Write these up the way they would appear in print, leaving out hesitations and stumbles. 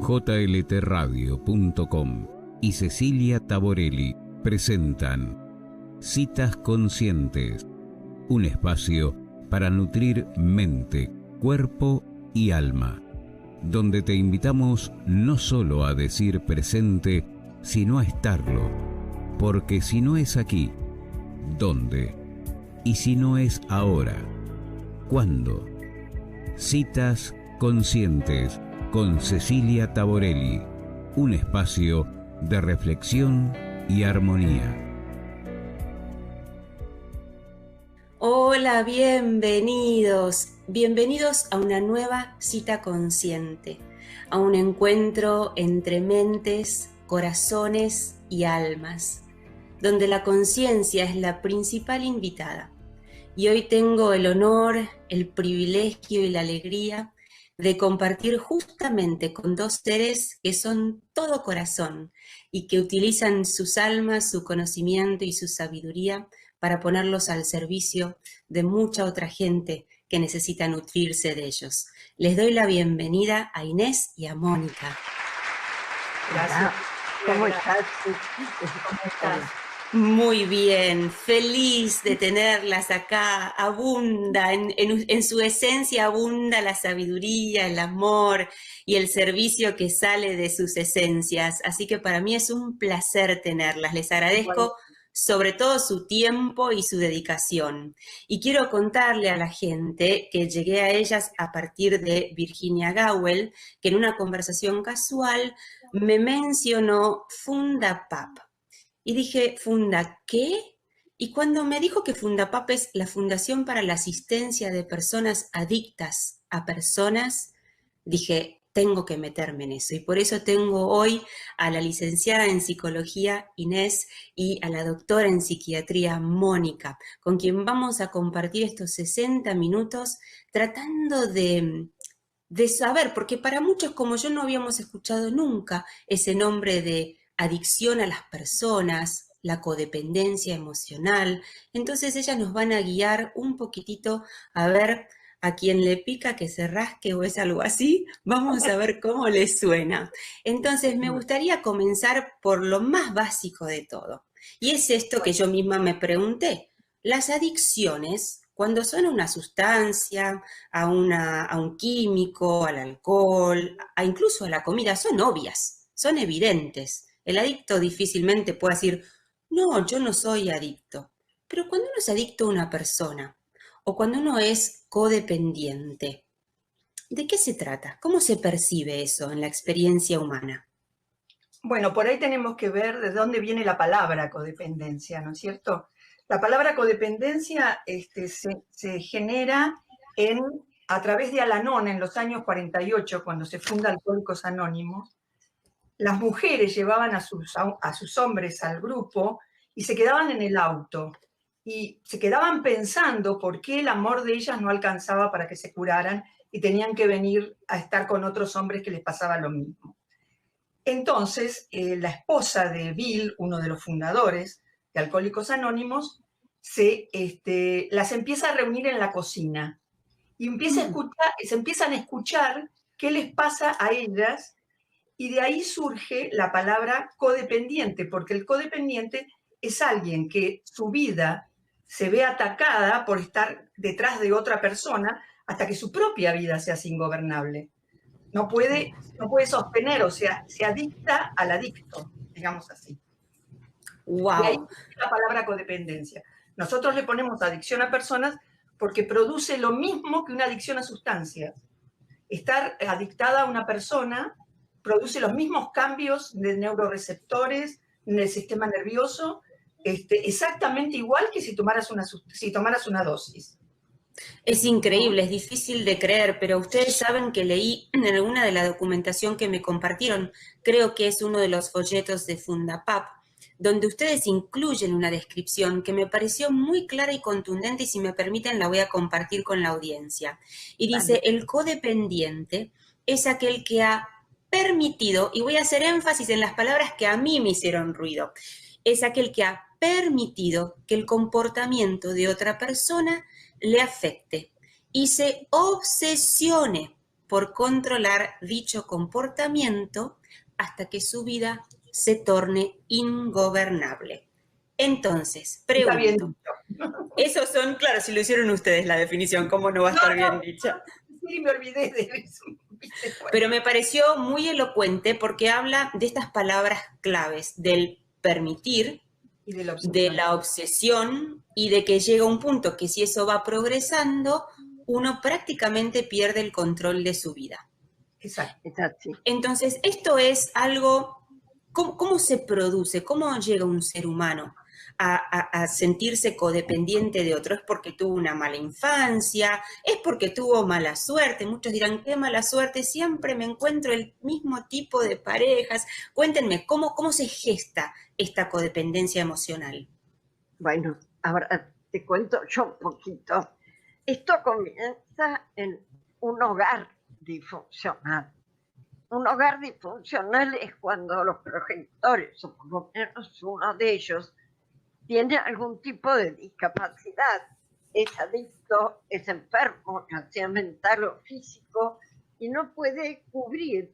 jltradio.com y Cecilia Taborelli presentan Citas Conscientes, un espacio para nutrir mente, cuerpo y alma, donde te invitamos no solo a decir presente, sino a estarlo, porque si no es aquí, ¿dónde? Y si no es ahora, ¿cuándo? Citas Conscientes con Cecilia Taborelli, un espacio de reflexión y armonía. Hola, bienvenidos a una nueva cita consciente, a un encuentro entre mentes, corazones y almas, donde la conciencia es la principal invitada. Y hoy tengo el honor, el privilegio y la alegría de compartir justamente con dos seres que son todo corazón y que utilizan sus almas, su conocimiento y su sabiduría para ponerlos al servicio de mucha otra gente que necesita nutrirse de ellos. Les doy la bienvenida a Inés y a Mónica. Gracias. ¿Cómo estás? ¿Cómo estás? Muy bien, feliz de tenerlas acá. Abunda, en su esencia abunda la sabiduría, el amor y el servicio que sale de sus esencias. Así que para mí es un placer tenerlas. Les agradezco sobre todo su tiempo y su dedicación. Y quiero contarle a la gente que llegué a ellas a partir de Virginia Gowell, que en una conversación casual me mencionó Fundapap. Y dije, ¿Funda qué? Y cuando me dijo que Fundapap es la Fundación para la Asistencia de Personas Adictas a Personas, dije, tengo que meterme en eso. Y por eso tengo hoy a la licenciada en Psicología, Inés, y a la doctora en Psiquiatría, Mónica, con quien vamos a compartir estos 60 minutos tratando de saber, porque para muchos como yo no habíamos escuchado nunca ese nombre de adicción a las personas, la codependencia emocional. Entonces ellas nos van a guiar un poquitito a ver a quien le pica que se rasque o es algo así. Vamos a ver cómo les suena. Entonces me gustaría comenzar por lo más básico de todo. Y es esto que yo misma me pregunté. Las adicciones, cuando son a una sustancia, a un químico, al alcohol, incluso a la comida, son obvias, son evidentes. El adicto difícilmente puede decir, no, yo no soy adicto. Pero cuando uno es adicto a una persona o cuando uno es codependiente, ¿de qué se trata? ¿Cómo se percibe eso en la experiencia humana? Bueno, por ahí tenemos que ver de dónde viene la palabra codependencia, ¿no es cierto? La palabra codependencia se genera a través de Al-Anon en los años 48, cuando se funda Alcohólicos Anónimos. Las mujeres llevaban a sus hombres al grupo y se quedaban en el auto y se quedaban pensando por qué el amor de ellas no alcanzaba para que se curaran y tenían que venir a estar con otros hombres que les pasaba lo mismo. Entonces, la esposa de Bill, uno de los fundadores de Alcohólicos Anónimos, las empieza a reunir en la cocina y se empiezan a escuchar qué les pasa a ellas. Y de ahí surge la palabra codependiente, porque el codependiente es alguien que su vida se ve atacada por estar detrás de otra persona hasta que su propia vida se hace ingobernable. No puede sostener, o sea, se adicta al adicto, digamos así. ¡Wow! De ahí la palabra codependencia. Nosotros le ponemos adicción a personas porque produce lo mismo que una adicción a sustancias. Estar adictada a una persona produce los mismos cambios de neuroreceptores en el sistema nervioso, exactamente igual que si tomaras una dosis. Es increíble, es difícil de creer, pero ustedes saben que leí en alguna de la documentación que me compartieron, creo que es uno de los folletos de Fundapap, donde ustedes incluyen una descripción que me pareció muy clara y contundente, y si me permiten la voy a compartir con la audiencia. Y dice, el codependiente es aquel que ha permitido, y voy a hacer énfasis en las palabras que a mí me hicieron ruido, es aquel que ha permitido que el comportamiento de otra persona le afecte y se obsesione por controlar dicho comportamiento hasta que su vida se torne ingobernable. Entonces, pregunto, esos son, claro, si lo hicieron ustedes la definición, ¿cómo no va a estar bien dicha? Sí, me olvidé de eso. Pero me pareció muy elocuente porque habla de estas palabras claves, del permitir, y de la obsesión y de que llega un punto que si eso va progresando, uno prácticamente pierde el control de su vida. Exacto. Entonces, esto es algo, ¿cómo se produce? ¿Cómo llega un ser humano a sentirse codependiente de otro? ¿Es porque tuvo una mala infancia? ¿Es porque tuvo mala suerte? Muchos dirán, qué mala suerte, siempre me encuentro el mismo tipo de parejas. Cuéntenme, ¿cómo se gesta esta codependencia emocional? Bueno, ahora te cuento yo un poquito. Esto comienza en un hogar disfuncional. Un hogar disfuncional es cuando los progenitores, o por lo menos uno de ellos, tiene algún tipo de discapacidad. Es adicto, es enfermo, ya sea mental o físico, y no puede cubrir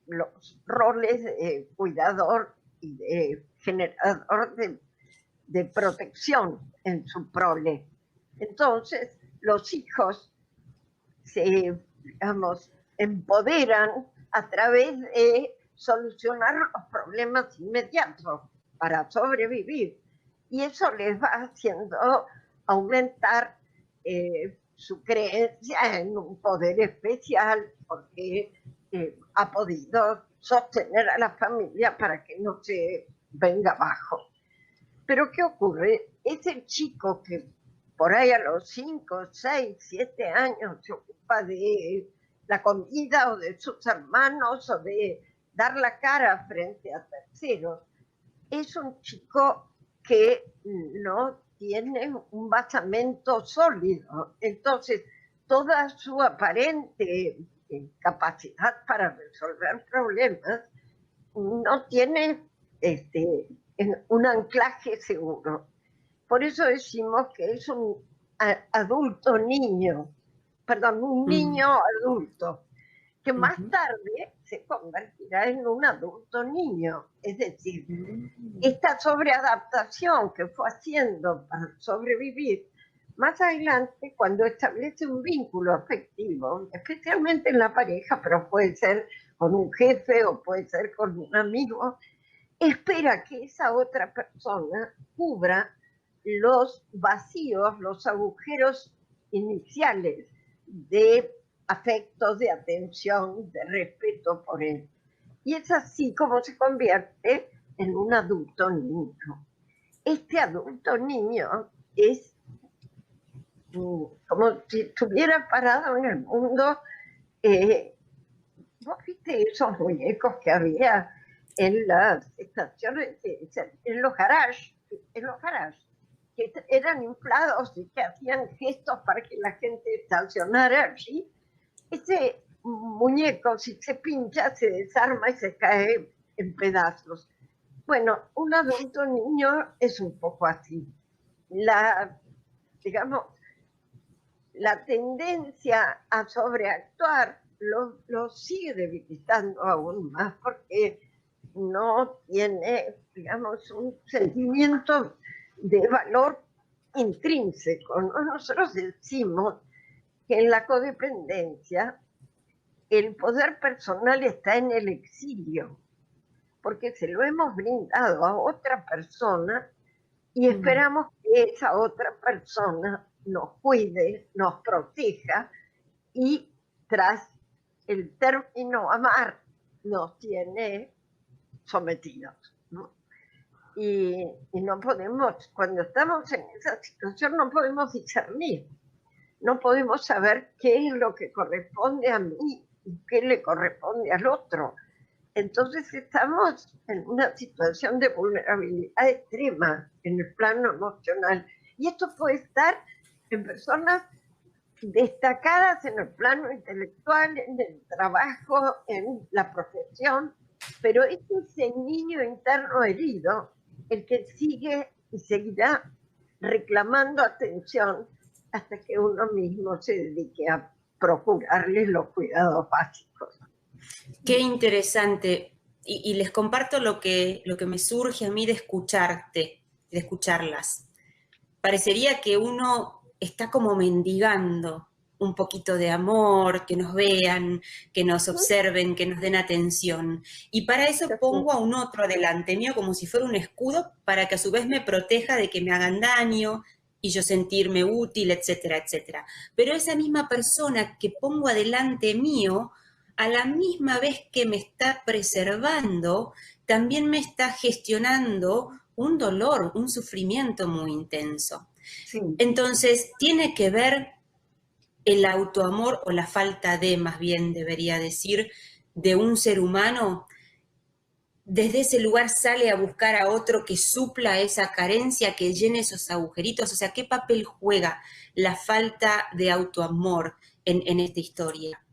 los roles de cuidador y de generador de protección en su prole. Entonces, los hijos se, digamos, empoderan a través de solucionar los problemas inmediatos para sobrevivir. Y eso les va haciendo aumentar su creencia en un poder especial, porque ha podido sostener a la familia para que no se venga abajo. Pero ¿qué ocurre? Ese chico que por ahí a los 5, 6, 7 años se ocupa de la comida o de sus hermanos o de dar la cara frente a terceros, es un chico que no tiene un basamento sólido. Entonces, toda su aparente capacidad para resolver problemas no tiene un anclaje seguro. Por eso decimos que es un adulto niño, perdón, un niño adulto, que más tarde se convertirá en un adulto niño. Es decir, esta sobreadaptación que fue haciendo para sobrevivir, más adelante, cuando establece un vínculo afectivo, especialmente en la pareja, pero puede ser con un jefe o puede ser con un amigo, espera que esa otra persona cubra los vacíos, los agujeros iniciales de afecto, de atención, de respeto por él. Y es así como se convierte en un adulto niño. Este adulto niño es como si estuviera parado en el mundo. ¿Vos viste esos muñecos que había en las estaciones, en los garages, que eran inflados y que hacían gestos para que la gente estacionara allí? Ese muñeco, si se pincha, se desarma y se cae en pedazos. Bueno, un adulto niño es un poco así. Digamos, la tendencia a sobreactuar lo sigue debilitando aún más porque no tiene, digamos, un sentimiento de valor intrínseco, ¿no? Nosotros decimos que en la codependencia el poder personal está en el exilio, porque se lo hemos brindado a otra persona y esperamos que esa otra persona nos cuide, nos proteja y tras el término amar nos tiene sometidos, ¿no? Y no podemos, cuando estamos en esa situación, no podemos discernir, no podemos saber qué es lo que corresponde a mí y qué le corresponde al otro. Entonces estamos en una situación de vulnerabilidad extrema en el plano emocional. Y esto puede estar en personas destacadas en el plano intelectual, en el trabajo, en la profesión, pero es ese niño interno herido el que sigue y seguirá reclamando atención hasta que uno mismo se dedique a procurarles los cuidados básicos. Qué interesante. Y les comparto lo que me surge a mí de escucharte, de escucharlas. Parecería que uno está como mendigando un poquito de amor, que nos vean, que nos observen, que nos den atención. Y para eso pongo a un otro delante mío como si fuera un escudo para que a su vez me proteja de que me hagan daño y yo sentirme útil, etcétera, etcétera. Pero esa misma persona que pongo adelante mío, a la misma vez que me está preservando, también me está gestionando un dolor, un sufrimiento muy intenso. Sí. Entonces, tiene que ver el autoamor o la falta de, más bien debería decir, de un ser humano. Desde ese lugar sale a buscar a otro que supla esa carencia, que llene esos agujeritos. O sea, ¿qué papel juega la falta de autoamor en esta historia?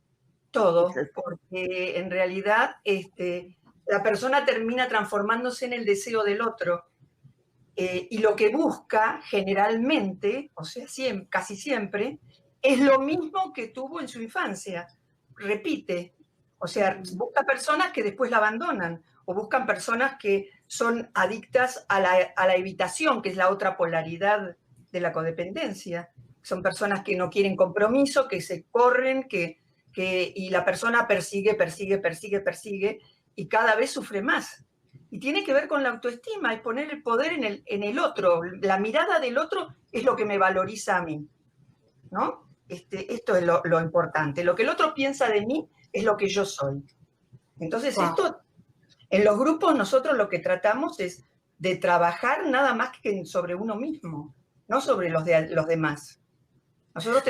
Todo, porque en realidad la persona termina transformándose en el deseo del otro. Y lo que busca generalmente, o sea, casi siempre, es lo mismo que tuvo en su infancia. Repite. O sea, busca personas que después la abandonan, o buscan personas que son adictas a la evitación, que es la otra polaridad de la codependencia. Son personas que no quieren compromiso, que se corren, y la persona persigue, y cada vez sufre más. Y tiene que ver con la autoestima, es poner el poder en el otro. La mirada del otro es lo que me valoriza a mí, ¿no? Esto es lo importante. Lo que el otro piensa de mí es lo que yo soy. Entonces, esto, en los grupos nosotros lo que tratamos es de trabajar nada más que sobre uno mismo, no sobre los demás.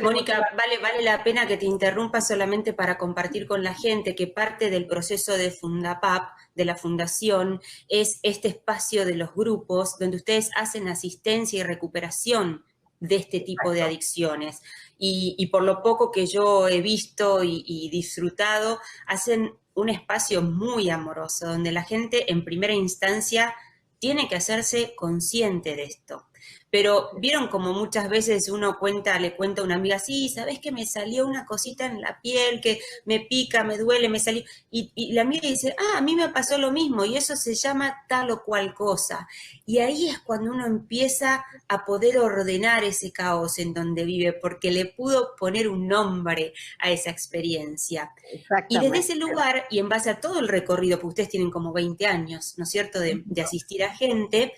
Mónica, vale la pena que te interrumpa solamente para compartir con la gente que parte del proceso de Fundapap, de la fundación, es este espacio de los grupos donde ustedes hacen asistencia y recuperación de este tipo de adicciones. Y por lo poco que yo he visto y disfrutado, hacen un espacio muy amoroso donde la gente en primera instancia tiene que hacerse consciente de esto. Pero vieron como muchas veces uno le cuenta a una amiga, sí, ¿sabés que me salió una cosita en la piel que me pica, me duele, me salió? Y la amiga dice, a mí me pasó lo mismo y eso se llama tal o cual cosa. Y ahí es cuando uno empieza a poder ordenar ese caos en donde vive, porque le pudo poner un nombre a esa experiencia. Y desde ese lugar, y en base a todo el recorrido, porque ustedes tienen como 20 años, ¿no es cierto?, de asistir a gente,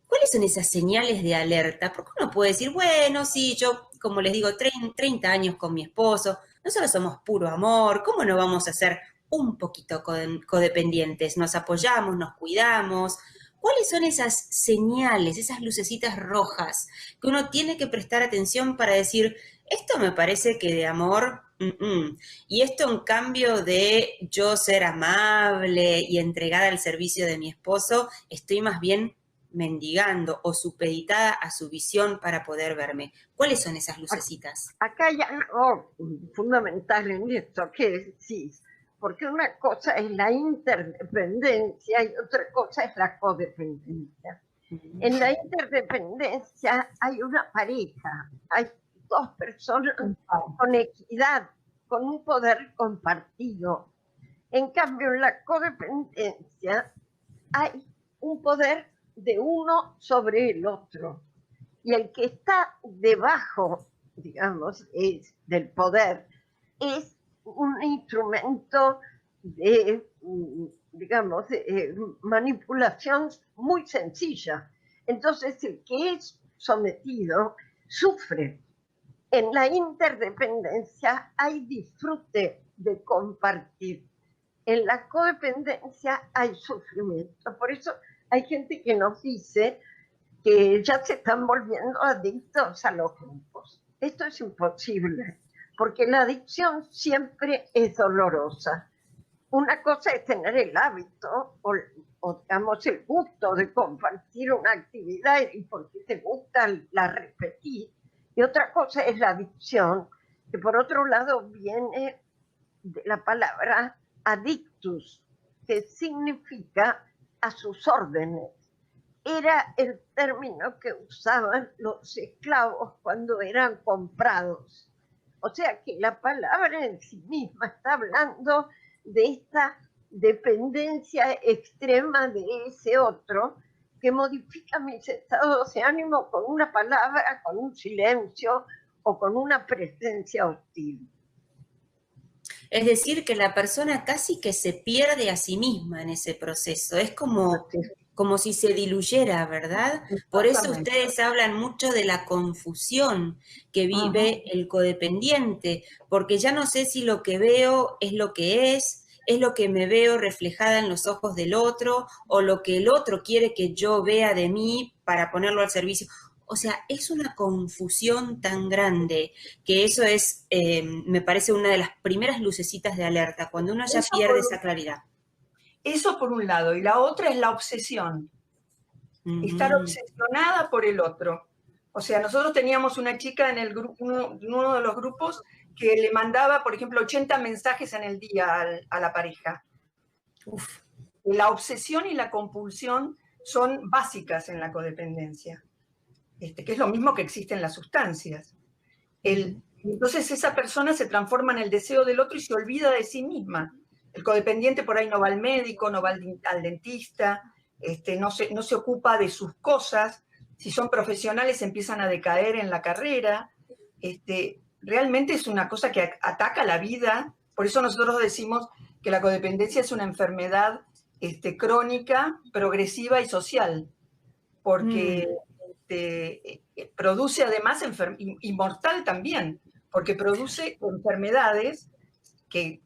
¿cuáles son esas señales de alerta? Porque uno puede decir, bueno, sí, yo, como les digo, 30 años con mi esposo, nosotros somos puro amor, ¿cómo no vamos a ser un poquito codependientes? Nos apoyamos, nos cuidamos. ¿Cuáles son esas señales, esas lucecitas rojas que uno tiene que prestar atención para decir, esto me parece que de amor, y esto en cambio de yo ser amable y entregada al servicio de mi esposo, estoy más bien mendigando o supeditada a su visión para poder verme? ¿Cuáles son esas lucecitas? Acá hay algo fundamental en esto que decís, porque una cosa es la interdependencia y otra cosa es la codependencia. En la interdependencia hay una pareja, hay dos personas con equidad, con un poder compartido. En cambio, en la codependencia hay un poder de uno sobre el otro. Y el que está debajo, digamos, del poder, es un instrumento de, digamos, de manipulación muy sencilla. Entonces, el que es sometido sufre. En la interdependencia hay disfrute de compartir. En la codependencia hay sufrimiento. Por eso hay gente que nos dice que ya se están volviendo adictos a los grupos. Esto es imposible, porque la adicción siempre es dolorosa. Una cosa es tener el hábito o digamos, el gusto de compartir una actividad y porque te gusta la repetís. Y otra cosa es la adicción, que por otro lado viene de la palabra adictus, que significa a sus órdenes. Era el término que usaban los esclavos cuando eran comprados. O sea que la palabra en sí misma está hablando de esta dependencia extrema de ese otro que modifica mis estados de ánimo con una palabra, con un silencio o con una presencia hostil. Es decir, que la persona casi que se pierde a sí misma en ese proceso. Es como si se diluyera, ¿verdad? Por eso ustedes hablan mucho de la confusión que vive el codependiente, porque ya no sé si lo que veo es lo que es lo que me veo reflejada en los ojos del otro, o lo que el otro quiere que yo vea de mí para ponerlo al servicio. O sea, es una confusión tan grande que eso es, me parece, una de las primeras lucecitas de alerta, cuando uno ya pierde esa claridad. Eso por un lado. Y la otra es la obsesión. Estar obsesionada por el otro. O sea, nosotros teníamos una chica en el grupo, uno de los grupos que le mandaba, por ejemplo, 80 mensajes en el día a la pareja. Uf. La obsesión y la compulsión son básicas en la codependencia, que es lo mismo que existe en las sustancias. Entonces esa persona se transforma en el deseo del otro y se olvida de sí misma. El codependiente por ahí no va al médico, no va al dentista, no se ocupa de sus cosas. Si son profesionales empiezan a decaer en la carrera. Realmente es una cosa que ataca la vida. Por eso nosotros decimos que la codependencia es una enfermedad crónica, progresiva y social, porque produce además y mortal también, porque produce enfermedades que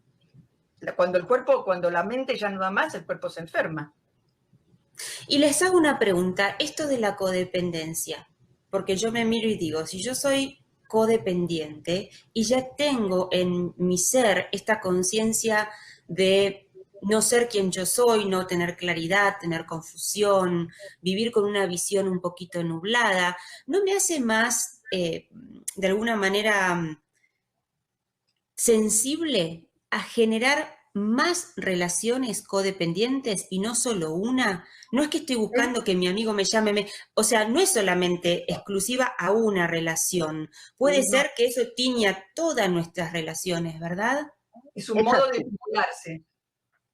cuando la mente ya no da más, el cuerpo se enferma. Y les hago una pregunta, esto de la codependencia, porque yo me miro y digo, si yo soy codependiente y ya tengo en mi ser esta conciencia de no ser quien yo soy, no tener claridad, tener confusión, vivir con una visión un poquito nublada, ¿no me hace más, de alguna manera, sensible a generar más relaciones codependientes y no solo una? No es que estoy buscando que mi amigo me llame, o sea, no es solamente exclusiva a una relación. Puede ser que eso tiña todas nuestras relaciones, ¿verdad? Es un modo de vincularse.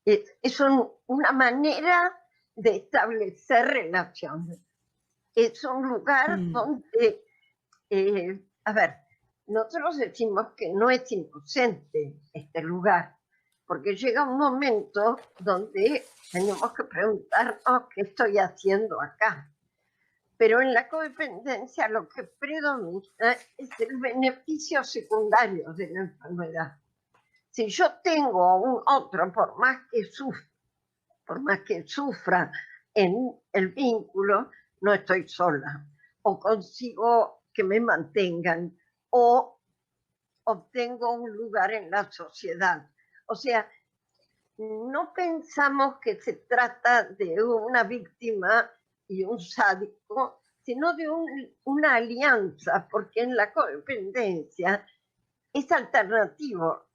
Es una manera de establecer relaciones. Es un lugar donde, a ver, nosotros decimos que no es inocente este lugar, porque llega un momento donde tenemos que preguntarnos qué estoy haciendo acá. Pero en la codependencia lo que predomina es el beneficio secundario de la enfermedad. Si yo tengo a un otro, por más que sufra en el vínculo, no estoy sola, o consigo que me mantengan, o obtengo un lugar en la sociedad. O sea, no pensamos que se trata de una víctima y un sádico, sino de una alianza, porque en la codependencia es alternativo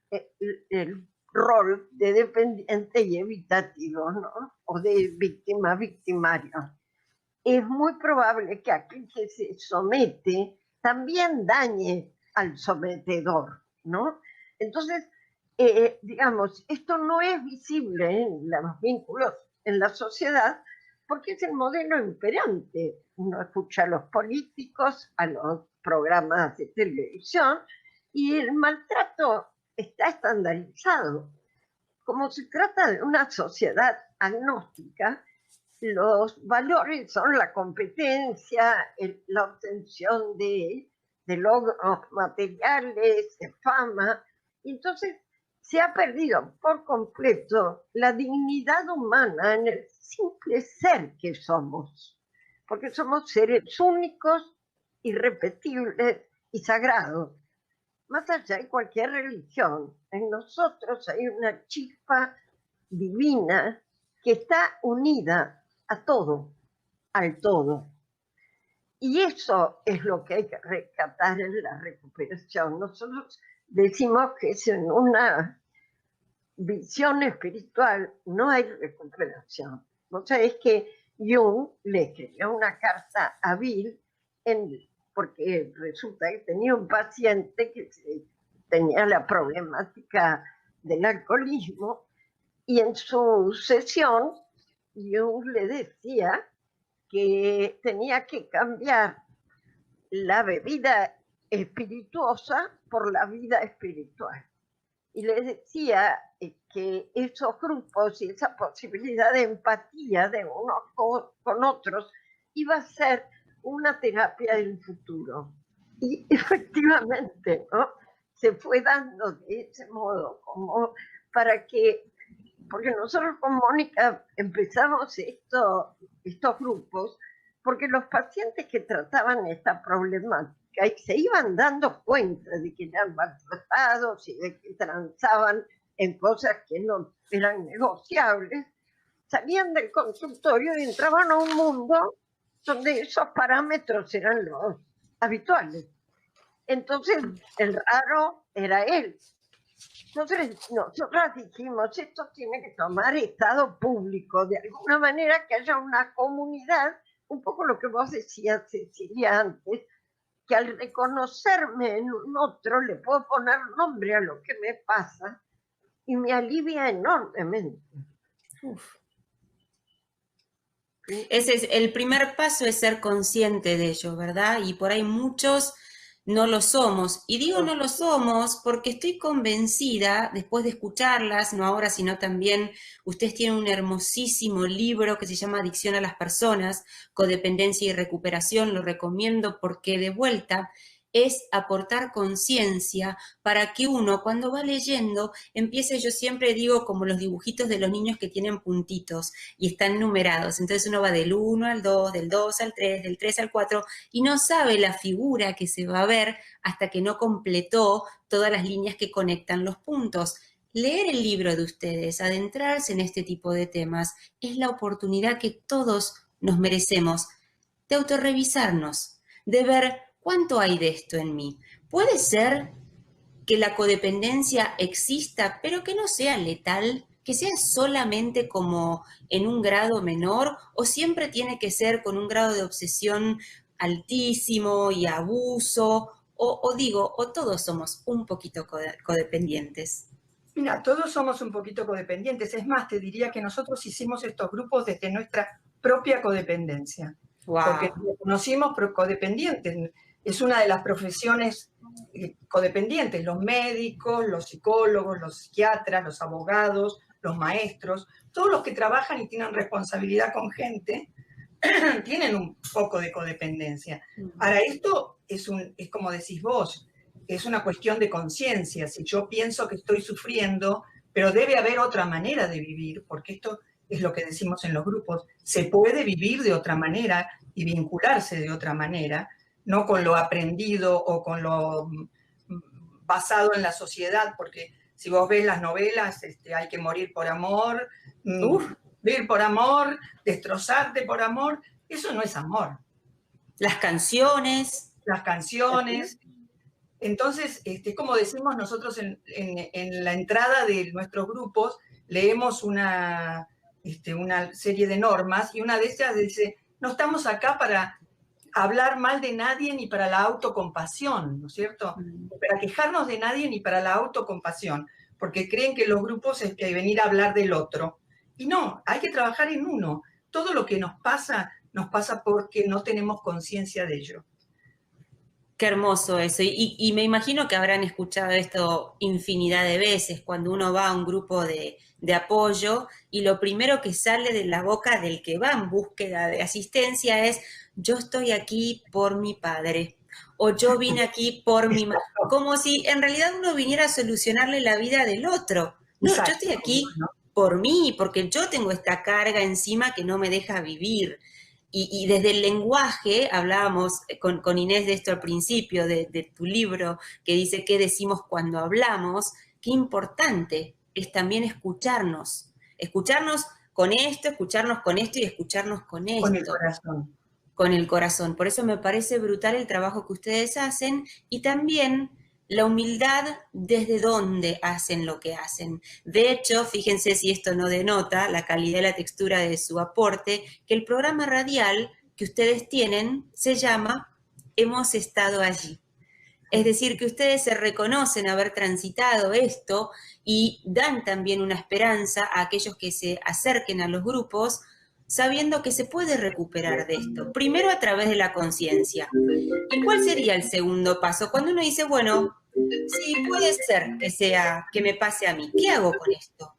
el rol de dependiente y evitativo, ¿no? O de víctima-victimario. Es muy probable que aquel que se somete también dañe al sometedor, ¿no? Entonces, digamos, esto no es visible en los vínculos en la sociedad porque es el modelo imperante. Uno escucha a los políticos, a los programas de televisión, y el maltrato está estandarizado. Como se trata de una sociedad agnóstica, los valores son la competencia, la obtención de logros materiales, de fama. Entonces se ha perdido por completo la dignidad humana en el simple ser que somos, porque somos seres únicos, irrepetibles y sagrados. Más allá de cualquier religión, en nosotros hay una chispa divina que está unida a todo, al todo. Y eso es lo que hay que rescatar en la recuperación. Nosotros decimos que es en una visión espiritual no hay recuperación. Vos sabés que Jung le escribió una carta a Bill porque resulta que tenía un paciente que se tenía la problemática del alcoholismo, y en su sesión yo le decía que tenía que cambiar la bebida espirituosa por la vida espiritual. Y le decía que esos grupos y esa posibilidad de empatía de unos con otros iba a ser una terapia del futuro. Y efectivamente, ¿no?, se fue dando de ese modo, como para que, porque nosotros con Mónica empezamos estos grupos, porque los pacientes que trataban esta problemática y se iban dando cuenta de que eran maltratados y de que transaban en cosas que no eran negociables, salían del consultorio y entraban a un mundo donde esos parámetros eran los habituales. Entonces, el raro era él. Entonces, nosotras dijimos, esto tiene que tomar estado público, de alguna manera que haya una comunidad, un poco lo que vos decías, Cecilia, antes, que al reconocerme en un otro le puedo poner nombre a lo que me pasa y me alivia enormemente. Uf. Ese es el primer paso, es ser consciente de ello, ¿verdad? Y por ahí muchos no lo somos. Y digo no lo somos porque estoy convencida, después de escucharlas, no ahora, sino también, ustedes tienen un hermosísimo libro que se llama Adicción a las personas, Codependencia y Recuperación, lo recomiendo porque de vuelta es aportar conciencia para que uno cuando va leyendo empiece, yo siempre digo, como los dibujitos de los niños que tienen puntitos y están numerados. Entonces uno va del 1 al 2, del 2 al 3, del 3 al 4 y no sabe la figura que se va a ver hasta que no completó todas las líneas que conectan los puntos. Leer el libro de ustedes, adentrarse en este tipo de temas, es la oportunidad que todos nos merecemos de autorrevisarnos, de ver ¿cuánto hay de esto en mí? ¿Puede ser que la codependencia exista, pero que no sea letal, que sea solamente como en un grado menor, o siempre tiene que ser con un grado de obsesión altísimo y abuso, o todos somos un poquito codependientes? Mira, todos somos un poquito codependientes. Es más, te diría que nosotros hicimos estos grupos desde nuestra propia codependencia. Wow. Porque nos conocimos codependientes. Es una de las profesiones codependientes, los médicos, los psicólogos, los psiquiatras, los abogados, los maestros, todos los que trabajan y tienen responsabilidad con gente, tienen un poco de codependencia. Ahora, esto es como decís vos, es una cuestión de conciencia. Si yo pienso que estoy sufriendo, pero debe haber otra manera de vivir, porque esto es lo que decimos en los grupos, se puede vivir de otra manera y vincularse de otra manera, no con lo aprendido o con lo basado en la sociedad, porque si vos ves las novelas, hay que morir por amor, vivir por amor, destrozarte por amor, eso no es amor. Las canciones. Entonces, como decimos nosotros en la entrada de nuestros grupos, leemos una serie de normas y una de ellas dice, no estamos acá para hablar mal de nadie ni para la autocompasión, ¿no es cierto? Para quejarnos de nadie ni para la autocompasión, porque creen que los grupos es que venir a hablar del otro. Y no, hay que trabajar en uno. Todo lo que nos pasa porque no tenemos conciencia de ello. Qué hermoso eso. Y me imagino que habrán escuchado esto infinidad de veces cuando uno va a un grupo de apoyo y lo primero que sale de la boca del que va en búsqueda de asistencia es yo estoy aquí por mi padre o yo vine aquí por mi madre, como si en realidad uno viniera a solucionarle la vida del otro. No, yo estoy aquí por mí, porque yo tengo esta carga encima que no me deja vivir. Y desde el lenguaje, hablábamos con Inés de esto al principio, de tu libro, que dice qué decimos cuando hablamos, qué importante es también escucharnos con esto, escucharnos con esto y escucharnos con esto. Con el corazón. Con el corazón. Por eso me parece brutal el trabajo que ustedes hacen y también la humildad desde donde hacen lo que hacen. De hecho, fíjense si esto no denota la calidad y la textura de su aporte, que el programa radial que ustedes tienen se llama Hemos estado allí. Es decir, que ustedes se reconocen haber transitado esto y dan también una esperanza a aquellos que se acerquen a los grupos, sabiendo que se puede recuperar de esto. Primero a través de la conciencia. ¿Y cuál sería el segundo paso? Cuando uno dice, bueno, sí, puede ser que me pase a mí. ¿Qué hago con esto?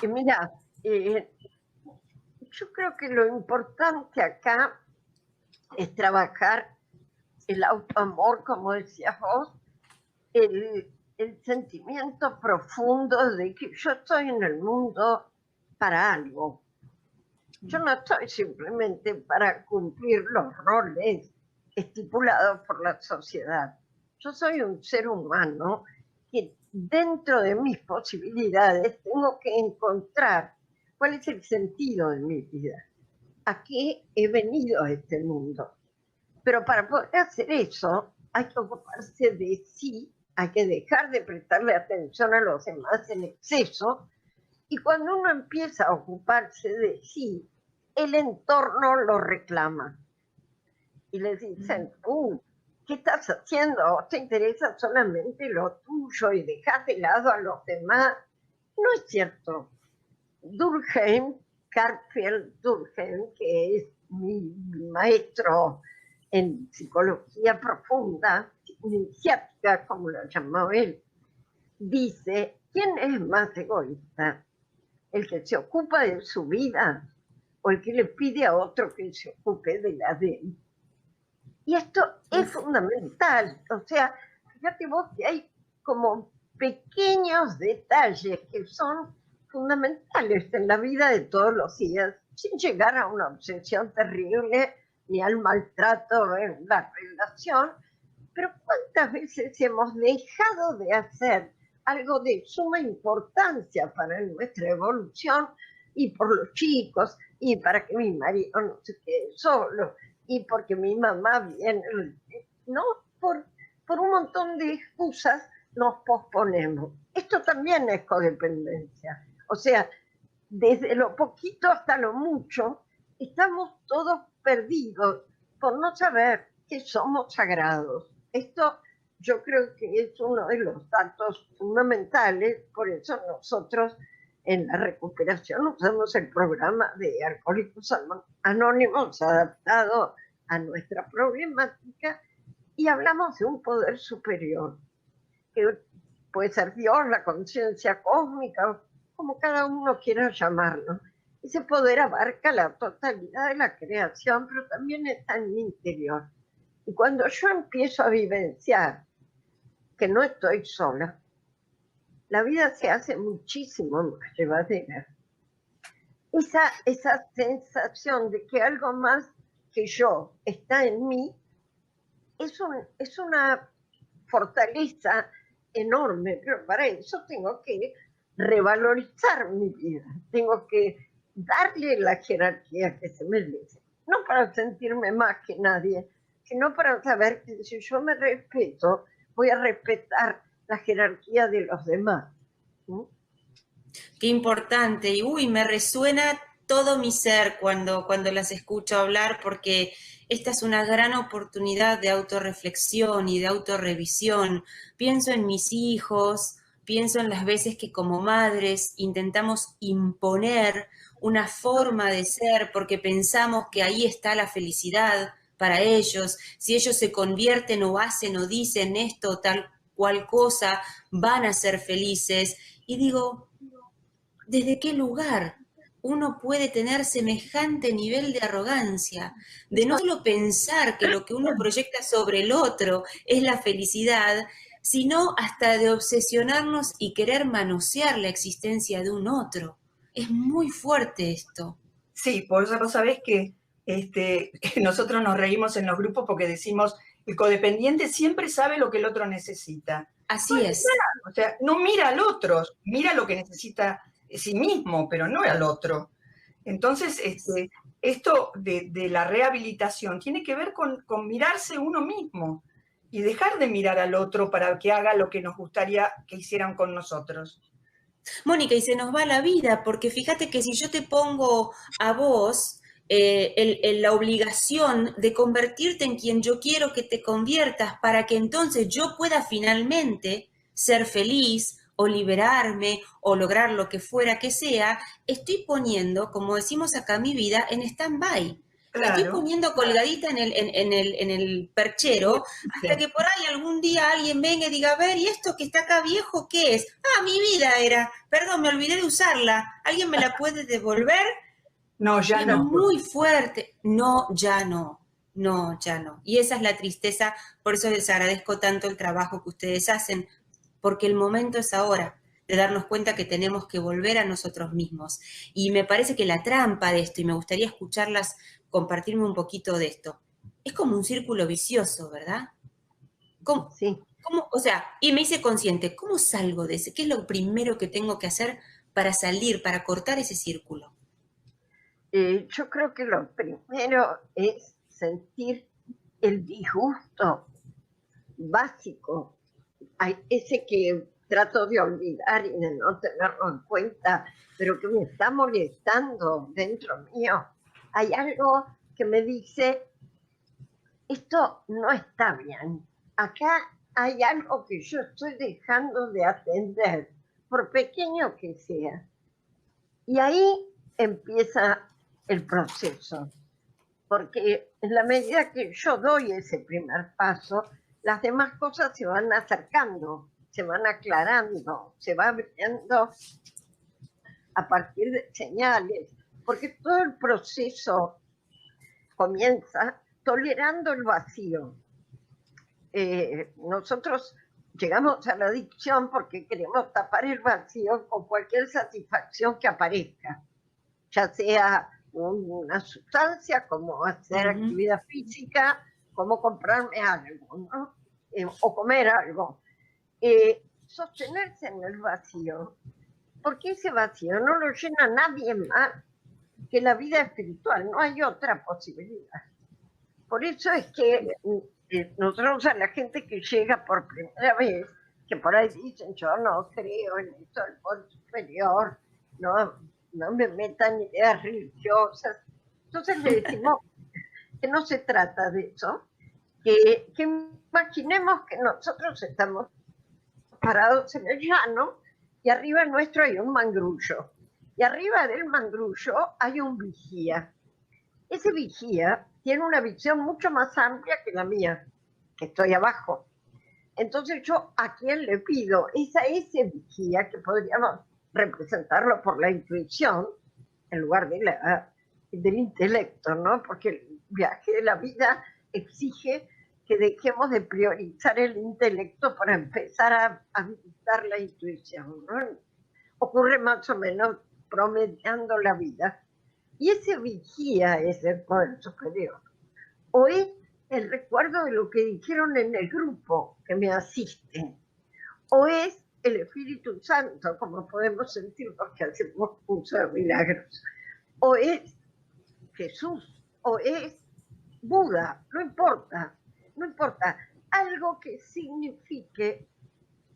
Y mira, yo creo que lo importante acá es trabajar el autoamor, como decías vos, el sentimiento profundo de que yo estoy en el mundo para algo. Yo no estoy simplemente para cumplir los roles estipulados por la sociedad. Yo soy un ser humano que dentro de mis posibilidades tengo que encontrar cuál es el sentido de mi vida. ¿A qué he venido a este mundo? Pero para poder hacer eso hay que ocuparse de sí, hay que dejar de prestarle atención a los demás en exceso, y cuando uno empieza a ocuparse de sí, el entorno lo reclama. Y le dicen, ¿qué estás haciendo? ¿Te interesa solamente lo tuyo y dejas de lado a los demás? No es cierto. Garfield Durkheim, que es mi maestro en psicología profunda, iniciática, como lo llamó él, dice, ¿quién es más egoísta? ¿El que se ocupa de su vida o el que le pide a otro que se ocupe de la de él? Y esto es fundamental. O sea, fíjate vos que hay como pequeños detalles que son fundamentales en la vida de todos los días, sin llegar a una obsesión terrible ni al maltrato en la relación. Pero ¿cuántas veces hemos dejado de hacer algo de suma importancia para nuestra evolución y por los chicos y para que mi marido no se quede solo y porque mi mamá viene, ¿no? Por un montón de excusas nos posponemos. Esto también es codependencia. O sea, desde lo poquito hasta lo mucho, estamos todos perdidos por no saber que somos sagrados. Esto yo creo que es uno de los datos fundamentales, por eso nosotros en la recuperación usamos el programa de Alcohólicos Anónimos adaptado a nuestra problemática y hablamos de un poder superior, que puede ser Dios, la conciencia cósmica, como cada uno quiera llamarlo. Ese poder abarca la totalidad de la creación, pero también está en mi interior. Y cuando yo empiezo a vivenciar que no estoy sola, la vida se hace muchísimo más llevadera. Esa sensación de que algo más que yo está en mí es una fortaleza enorme, pero para eso tengo que revalorizar mi vida, tengo que darle la jerarquía que se merece, no para sentirme más que nadie, sino para saber que si yo me respeto, voy a respetar la jerarquía de los demás. ¿Sí? Qué importante, y me resuena todo mi ser cuando las escucho hablar, porque esta es una gran oportunidad de autorreflexión y de autorrevisión. Pienso en mis hijos, pienso en las veces que como madres intentamos imponer una forma de ser porque pensamos que ahí está la felicidad para ellos. Si ellos se convierten o hacen o dicen esto o tal cual cosa, van a ser felices. Y digo, ¿desde qué lugar uno puede tener semejante nivel de arrogancia? De no solo pensar que lo que uno proyecta sobre el otro es la felicidad, sino hasta de obsesionarnos y querer manosear la existencia de un otro. Es muy fuerte esto. Sí, por eso vos sabés que nosotros nos reímos en los grupos porque decimos, el codependiente siempre sabe lo que el otro necesita. Así es. O sea, no mira al otro, mira lo que necesita sí mismo, pero no al otro. Entonces, esto de la rehabilitación tiene que ver con mirarse uno mismo y dejar de mirar al otro para que haga lo que nos gustaría que hicieran con nosotros. Mónica, y se nos va la vida, porque fíjate que si yo te pongo a vos la obligación de convertirte en quien yo quiero que te conviertas para que entonces yo pueda finalmente ser feliz o liberarme o lograr lo que fuera que sea, estoy poniendo, como decimos acá, mi vida en stand-by. La estoy poniendo colgadita en el perchero hasta que por ahí algún día alguien venga y diga, a ver, ¿y esto que está acá viejo qué es? Ah, mi vida era, perdón, me olvidé de usarla, ¿alguien me la puede devolver? No, ya no. Muy fuerte, no, ya no, no, ya no. Y esa es la tristeza, por eso les agradezco tanto el trabajo que ustedes hacen, porque el momento es ahora de darnos cuenta que tenemos que volver a nosotros mismos. Y me parece que la trampa de esto, y me gustaría escucharlas, compartirme un poquito de esto, es como un círculo vicioso, ¿verdad? ¿Cómo, sí. o sea, y me hice consciente, ¿cómo salgo de ese? ¿Qué es lo primero que tengo que hacer para salir, para cortar ese círculo? Yo creo que lo primero es sentir el disgusto básico, ese que trato de olvidar y de no tenerlo en cuenta, pero que me está molestando dentro mío. Hay algo que me dice, esto no está bien. Acá hay algo que yo estoy dejando de atender, por pequeño que sea. Y ahí empieza el proceso, porque en la medida que yo doy ese primer paso, las demás cosas se van acercando, se van aclarando, se va viendo a partir de señales, porque todo el proceso comienza tolerando el vacío. Nosotros llegamos a la adicción porque queremos tapar el vacío con cualquier satisfacción que aparezca, ya sea una sustancia, como hacer actividad física, como comprarme algo, ¿no? O comer algo. Sostenerse en el vacío, porque ese vacío no lo llena nadie más que la vida espiritual, no hay otra posibilidad. Por eso es que nosotros a la gente que llega por primera vez, que por ahí dicen, yo no creo en esto del poder superior, no me metan ideas religiosas. Entonces le decimos que no se trata de eso, que imaginemos que nosotros estamos parados en el llano y arriba nuestro hay un mangrullo. Y arriba del mangrullo hay un vigía. Ese vigía tiene una visión mucho más amplia que la mía, que estoy abajo. Entonces yo a quién le pido es a ese vigía, que podríamos representarlo por la intuición en lugar del intelecto, ¿no? Porque el viaje de la vida exige que dejemos de priorizar el intelecto para empezar a visitar la intuición, ¿no? Ocurre más o menos promediando la vida. Y ese vigía es el poder superior. O es el recuerdo de lo que dijeron en el grupo que me asiste. O es el Espíritu Santo, como podemos sentir porque hacemos curso de milagros. O es Jesús, o es Buda, no importa. Algo que signifique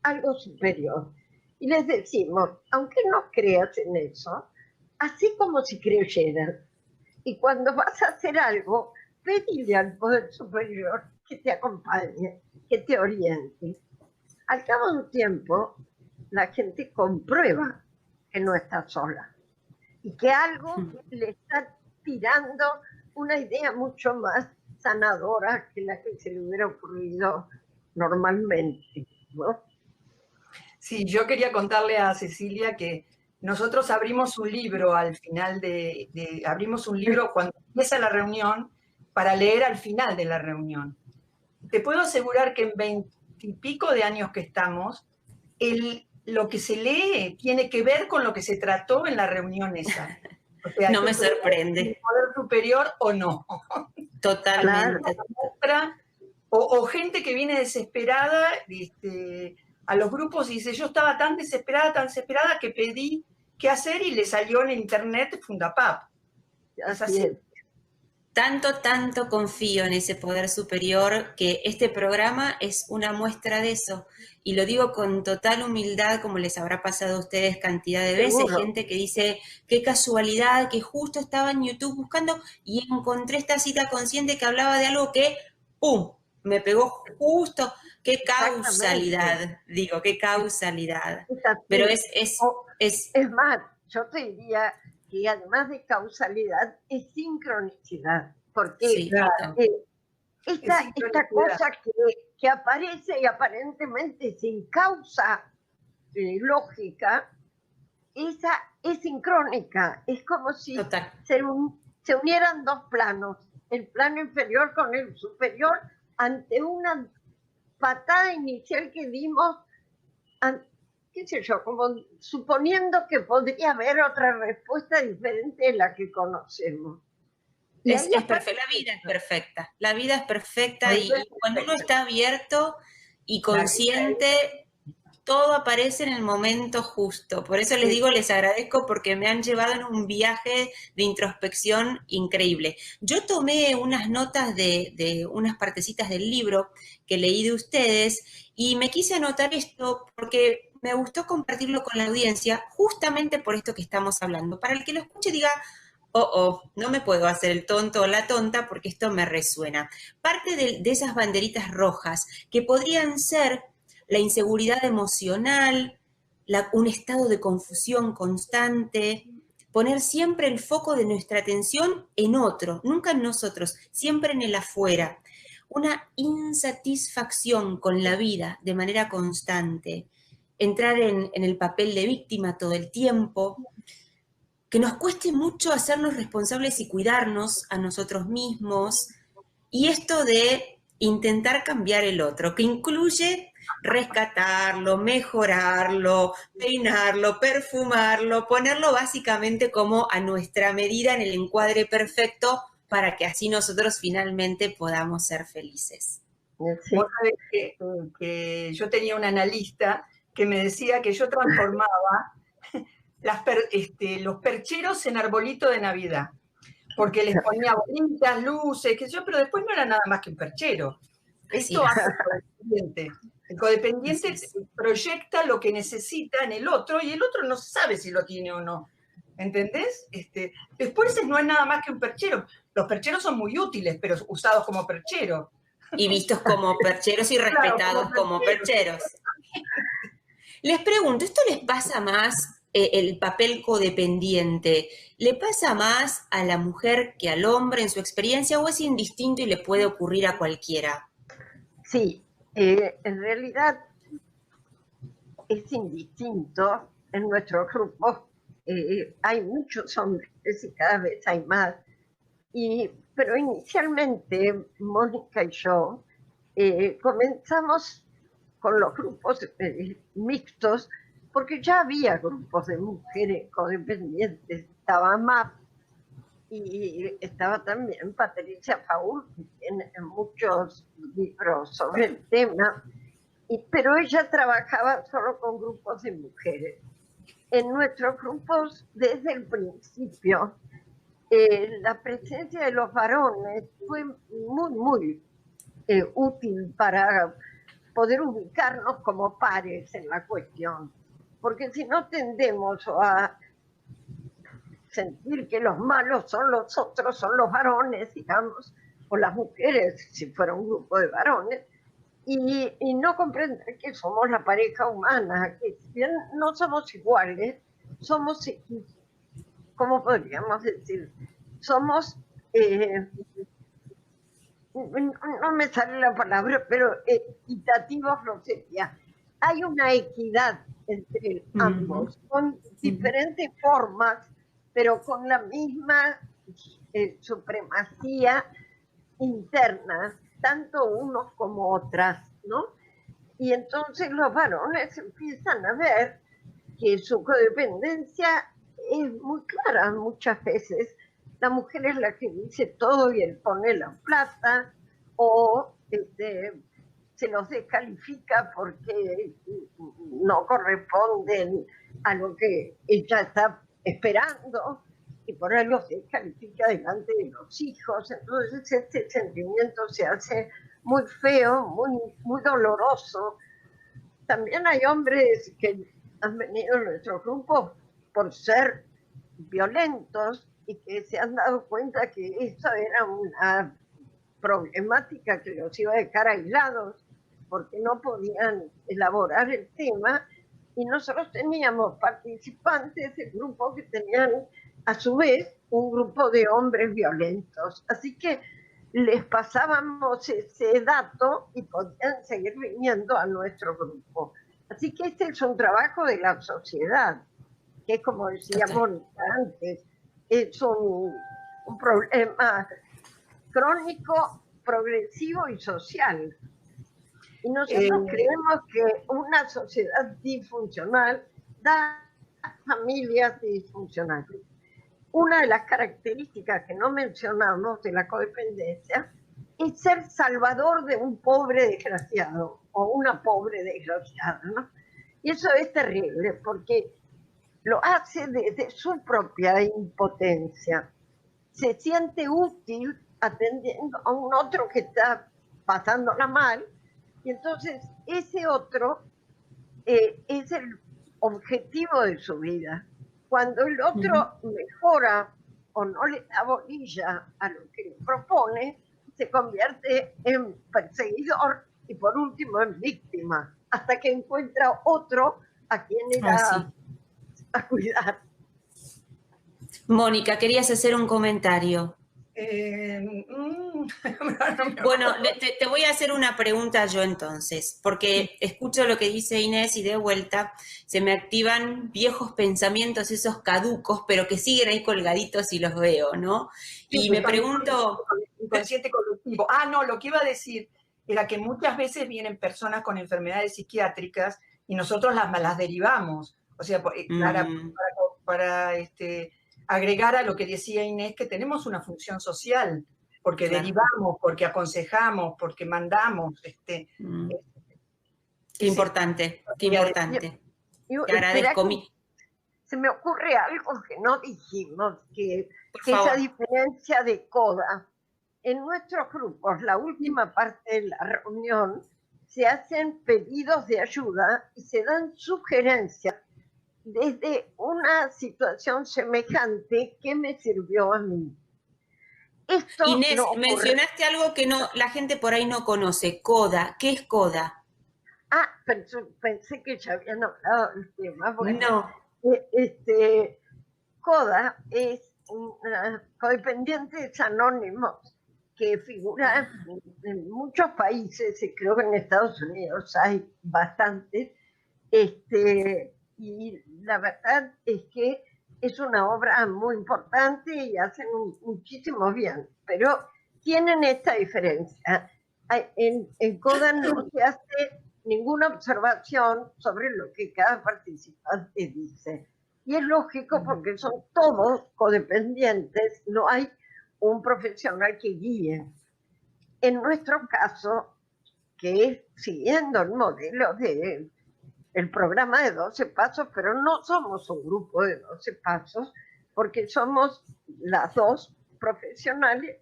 algo superior. Y les decimos, aunque no creas en eso, así como si creyeran. Y cuando vas a hacer algo, pedile al poder superior que te acompañe, que te oriente. Al cabo de un tiempo, la gente comprueba que no está sola y que algo le está tirando una idea mucho más sanadora que la que se le hubiera ocurrido normalmente, ¿no? Sí, yo quería contarle a Cecilia que nosotros abrimos un libro al final abrimos un libro cuando empieza la reunión para leer al final de la reunión. Te puedo asegurar que en 20 y pico de años que estamos, lo que se lee tiene que ver con lo que se trató en la reunión esa. O sea, no me sorprende. ¿Poder superior o no? Totalmente. O gente que viene desesperada a los grupos y dice, yo estaba tan desesperada que pedí qué hacer y le salió en internet Fundapap. Es así. Tanto confío en ese poder superior que este programa es una muestra de eso. Y lo digo con total humildad, como les habrá pasado a ustedes cantidad de veces, Seguro. gente que dice, qué casualidad, que justo estaba en YouTube buscando y encontré esta cita consciente que hablaba de algo que, ¡pum!, me pegó justo. Qué causalidad, digo, qué causalidad. Es así. Pero Es más, yo te diría que además de causalidad, es sincronicidad. Porque sí, Claro. esta cosa que aparece y aparentemente sin causa lógica, esa es sincrónica. Es como si total. se unieran dos planos, el plano inferior con el superior, ante una patada inicial que dimos, qué sé yo, como suponiendo que podría haber otra respuesta diferente de la que conocemos. Es perfecta, la vida es perfecta, la vida es perfecta y cuando uno está abierto y consciente, todo aparece en el momento justo. Por eso les digo, les agradezco porque me han llevado en un viaje de introspección increíble. Yo tomé unas notas de unas partecitas del libro que leí de ustedes y me quise anotar esto porque me gustó compartirlo con la audiencia justamente por esto que estamos hablando. Para el que lo escuche diga, no me puedo hacer el tonto o la tonta porque esto me resuena. Parte de esas banderitas rojas que podrían ser la inseguridad emocional, un estado de confusión constante, poner siempre el foco de nuestra atención en otro, nunca en nosotros, siempre en el afuera. Una insatisfacción con la vida de manera constante, entrar en el papel de víctima todo el tiempo, que nos cueste mucho hacernos responsables y cuidarnos a nosotros mismos, y esto de intentar cambiar el otro, que incluye rescatarlo, mejorarlo, peinarlo, perfumarlo, ponerlo básicamente como a nuestra medida en el encuadre perfecto para que así nosotros finalmente podamos ser felices. Sí. Vos sabés que yo tenía un analista que me decía que yo transformaba los percheros en arbolito de Navidad, porque les ponía bonitas, luces, qué sé yo, pero después no era nada más que un perchero. Esto hace el codependiente. El codependiente proyecta lo que necesita en el otro y el otro no sabe si lo tiene o no. ¿Entendés? Después no es nada más que un perchero. Los percheros son muy útiles, pero usados como perchero. Y vistos como percheros y respetados como percheros. Les pregunto, ¿esto les pasa más el papel codependiente? ¿Le pasa más a la mujer que al hombre en su experiencia o es indistinto y le puede ocurrir a cualquiera? Sí, en realidad es indistinto. En nuestro grupo hay muchos hombres y cada vez hay más. Pero inicialmente Mónica y yo comenzamos con los grupos mixtos, porque ya había grupos de mujeres codependientes. Estaba MAP y estaba también Patricia Paul, que tiene muchos libros sobre el tema, pero ella trabajaba solo con grupos de mujeres. En nuestros grupos, desde el principio, la presencia de los varones fue muy útil para poder ubicarnos como pares en la cuestión, porque si no tendemos a sentir que los malos son los otros, son los varones, digamos, o las mujeres, si fuera un grupo de varones, y no comprender que somos la pareja humana, que si bien no somos iguales, somos, ¿cómo podríamos decir? Somos, no me sale la palabra, pero equitativos no sería. Hay una equidad entre ambos, con diferentes formas, pero con la misma supremacía interna, tanto unos como otras, ¿no? Y entonces los varones empiezan a ver que su codependencia es muy clara muchas veces. La mujer es la que dice todo y él pone la plata, o se los descalifica porque no corresponden a lo que ella está esperando. y por ahí los descalifica delante de los hijos. Entonces este sentimiento se hace muy feo, muy doloroso. También hay hombres que han venido a nuestro grupo por ser violentos y que se han dado cuenta que esto era una problemática que los iba a dejar aislados porque no podían elaborar el tema, y nosotros teníamos participantes del grupo que tenían a su vez un grupo de hombres violentos, así que les pasábamos ese dato y podían seguir viniendo a nuestro grupo. Así que este es un trabajo de la sociedad, que es como decía Mónica antes, es un problema crónico, progresivo y social. Y nosotros creemos que una sociedad disfuncional da familias disfuncionales. Una de las características que no mencionamos de la codependencia es ser salvador de un pobre desgraciado o una pobre desgraciada, ¿no? Y eso es terrible porque lo hace desde su propia impotencia. Se siente útil atendiendo a un otro que está pasándola mal, y entonces ese otro es el objetivo de su vida. Cuando el otro mejora o no le da bolilla a lo que le propone, se convierte en perseguidor y por último en víctima, hasta que encuentra otro a quien ir a cuidar. Mónica, querías hacer un comentario. Bueno, te voy a hacer una pregunta yo entonces, porque escucho lo que dice Inés y de vuelta se me activan viejos pensamientos, esos caducos, pero que siguen ahí colgaditos y los veo, ¿no? Y me pregunto... Inconsciente colectivo. No, lo que iba a decir era que muchas veces vienen personas con enfermedades psiquiátricas y nosotros las derivamos. O sea, para agregar a lo que decía Inés, que tenemos una función social, porque derivamos, porque aconsejamos, porque mandamos. Qué importante, qué importante. Te agradezco. Se me ocurre algo que no dijimos, que esa diferencia de coda. En nuestros grupos, la última parte de la reunión, se hacen pedidos de ayuda y se dan sugerencias desde una situación semejante que me sirvió a mí. Esto Inés, mencionaste algo que la gente por ahí no conoce, CODA. ¿Qué es CODA? Pensé que ya habían hablado del tema. Bueno, CODA es Codependientes Anónimos, que figura en muchos países, y creo que en Estados Unidos hay bastantes, y la verdad es que es una obra muy importante y hacen muchísimo bien, pero tienen esta diferencia. En CODA no se hace ninguna observación sobre lo que cada participante dice. Y es lógico porque son todos codependientes, no hay un profesional que guíe. En nuestro caso, que es siguiendo el modelo del programa de 12 pasos, pero no somos un grupo de 12 pasos, porque somos las dos profesionales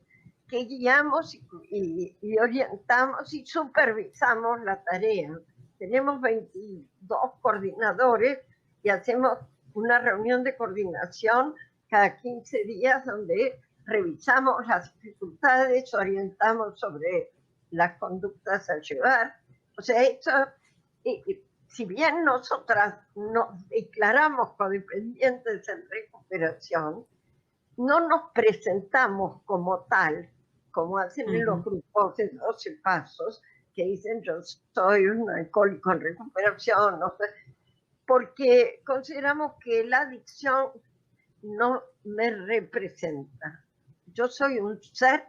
que guiamos y orientamos y supervisamos la tarea. Tenemos 22 coordinadores y hacemos una reunión de coordinación cada 15 días donde revisamos las dificultades, orientamos sobre las conductas a llevar. O sea, esto, si bien nosotras nos declaramos codependientes en recuperación, no nos presentamos como tal, como hacen en los grupos de 12 pasos, que dicen yo soy un alcohólico en recuperación, no sé, porque consideramos que la adicción no me representa. Yo soy un ser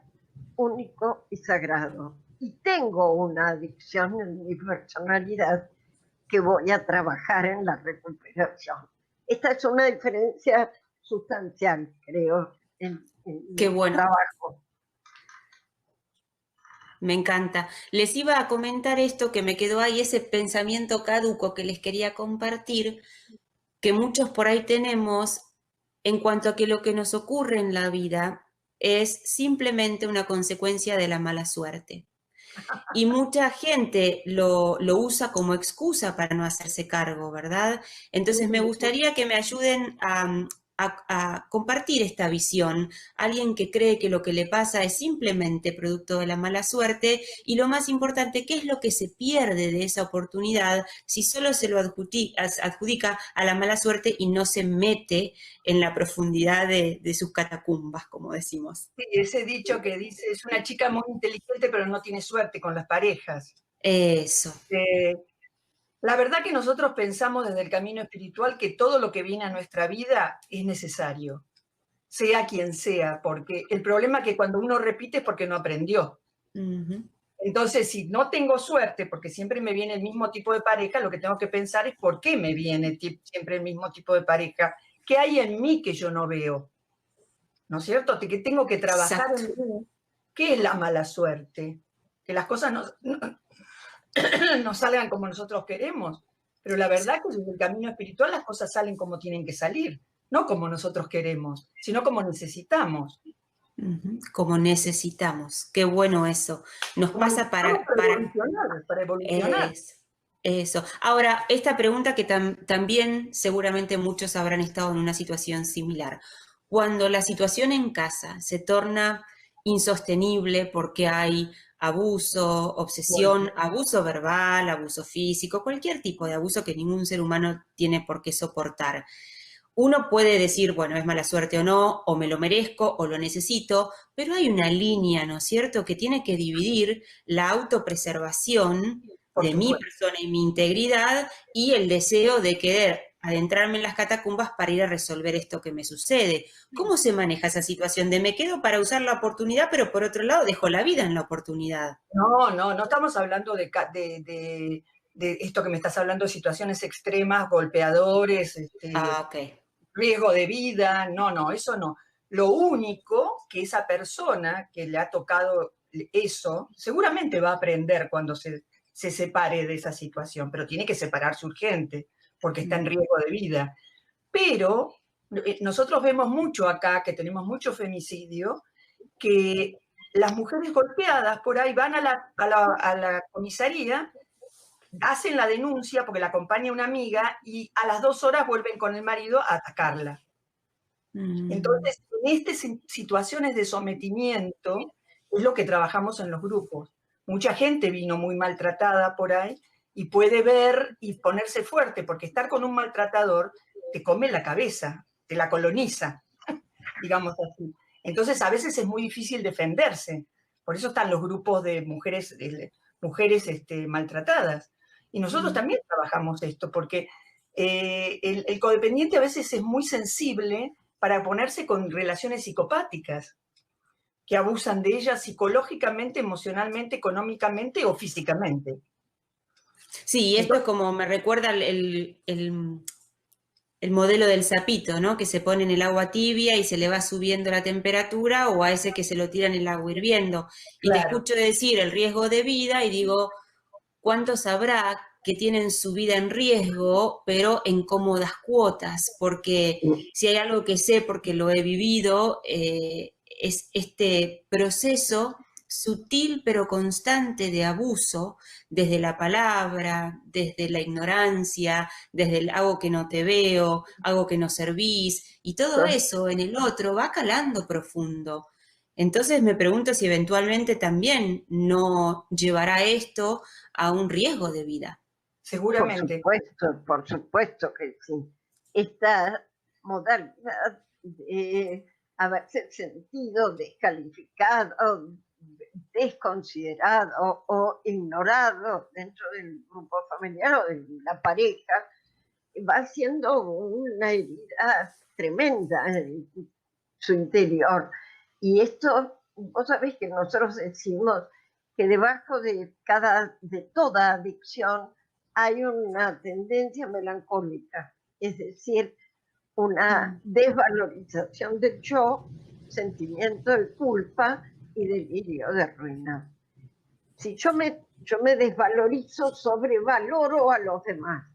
único y sagrado y tengo una adicción en mi personalidad que voy a trabajar en la recuperación. Esta es una diferencia sustancial, creo, en Qué bueno. trabajo. Me encanta. Les iba a comentar esto que me quedó ahí, ese pensamiento caduco que les quería compartir, que muchos por ahí tenemos, en cuanto a que lo que nos ocurre en la vida es simplemente una consecuencia de la mala suerte. Y mucha gente lo usa como excusa para no hacerse cargo, ¿verdad? Entonces me gustaría que me ayuden a compartir esta visión. Alguien que cree que lo que le pasa es simplemente producto de la mala suerte y lo más importante, ¿qué es lo que se pierde de esa oportunidad si solo se lo adjudica a la mala suerte y no se mete en la profundidad de sus catacumbas, como decimos? Sí, ese dicho que dice, es una chica muy inteligente pero no tiene suerte con las parejas. Eso. La verdad que nosotros pensamos desde el camino espiritual que todo lo que viene a nuestra vida es necesario, sea quien sea, porque el problema es que cuando uno repite es porque no aprendió. Entonces, si no tengo suerte, porque siempre me viene el mismo tipo de pareja, lo que tengo que pensar es por qué me viene siempre el mismo tipo de pareja. ¿Qué hay en mí que yo no veo? ¿No es cierto? Que tengo que trabajar en mí. ¿Qué es la mala suerte? Que las cosas no salgan como nosotros queremos. Pero la verdad que desde el camino espiritual las cosas salen como tienen que salir, no como nosotros queremos, sino como necesitamos. Como necesitamos. Qué bueno eso. Nos pasa para evolucionar. Eso. Ahora, esta pregunta que también seguramente muchos habrán estado en una situación similar. Cuando la situación en casa se torna insostenible porque hay abuso, obsesión, abuso verbal, abuso físico, cualquier tipo de abuso que ningún ser humano tiene por qué soportar. Uno puede decir, bueno, es mala suerte o no, o me lo merezco, o lo necesito, pero hay una línea, ¿no es cierto?, que tiene que dividir la autopreservación de mi persona y mi integridad y el deseo de querer adentrarme en las catacumbas para ir a resolver esto que me sucede. ¿Cómo se maneja esa situación de me quedo para usar la oportunidad, pero por otro lado dejo la vida en la oportunidad? No estamos hablando de esto que me estás hablando, de situaciones extremas, golpeadores, riesgo de vida, no, eso no. Lo único que esa persona que le ha tocado eso, seguramente va a aprender cuando se separe de esa situación, pero tiene que separarse urgente, porque está en riesgo de vida. Pero nosotros vemos mucho acá, que tenemos mucho femicidio, que las mujeres golpeadas por ahí van a la comisaría, hacen la denuncia porque la acompaña una amiga y a las 2 horas vuelven con el marido a atacarla. Entonces, en estas situaciones de sometimiento es lo que trabajamos en los grupos. Mucha gente vino muy maltratada por ahí y puede ver y ponerse fuerte, porque estar con un maltratador te come la cabeza, te la coloniza, digamos así. Entonces, a veces es muy difícil defenderse. Por eso están los grupos de mujeres maltratadas. Y nosotros también trabajamos esto, porque el codependiente a veces es muy sensible para ponerse con relaciones psicopáticas, que abusan de ella psicológicamente, emocionalmente, económicamente o físicamente. Sí, esto es como me recuerda el modelo del sapito, ¿no? Que se pone en el agua tibia y se le va subiendo la temperatura, o a ese que se lo tira en el agua hirviendo. Y te escucho decir el riesgo de vida y digo, ¿cuántos habrá que tienen su vida en riesgo, pero en cómodas cuotas? Porque si hay algo que sé, porque lo he vivido, es este proceso sutil pero constante de abuso, desde la palabra, desde la ignorancia, desde el hago que no te veo, hago que no servís, y todo eso en el otro va calando profundo. Entonces me pregunto si eventualmente también no llevará esto a un riesgo de vida. Seguramente. Por supuesto que sí. Esta modalidad de haberse sentido descalificado, desconsiderado o ignorado dentro del grupo familiar o de la pareja, va siendo una herida tremenda en su interior. Y esto, vos sabés que nosotros decimos que debajo de toda adicción hay una tendencia melancólica, es decir, una desvalorización del yo, sentimiento de culpa y delirio de ruina. Si yo me desvalorizo, sobrevaloro a los demás.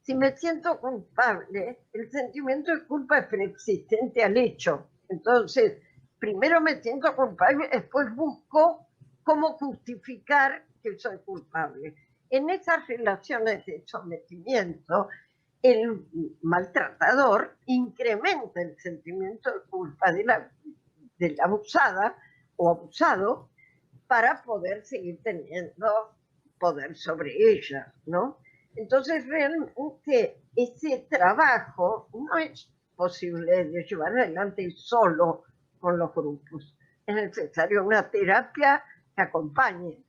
Si me siento culpable, el sentimiento de culpa es preexistente al hecho. Entonces, primero me siento culpable, después busco cómo justificar que soy culpable. En esas relaciones de sometimiento, el maltratador incrementa el sentimiento de culpa de la abusada o abusado para poder seguir teniendo poder sobre ella, ¿no? Entonces, realmente ese trabajo no es posible de llevar adelante solo con los grupos. Es necesario una terapia que acompañe,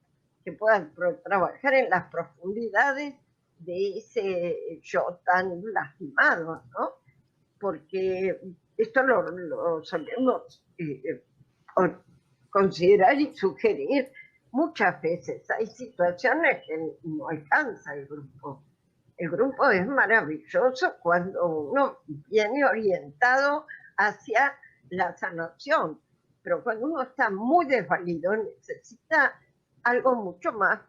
que pueda trabajar en las profundidades de ese yo tan lastimado, ¿no? Porque esto lo solemos considerar y sugerir muchas veces. Hay situaciones que no alcanza el grupo. El grupo es maravilloso cuando uno viene orientado hacia la sanación, pero cuando uno está muy desvalido necesita algo mucho más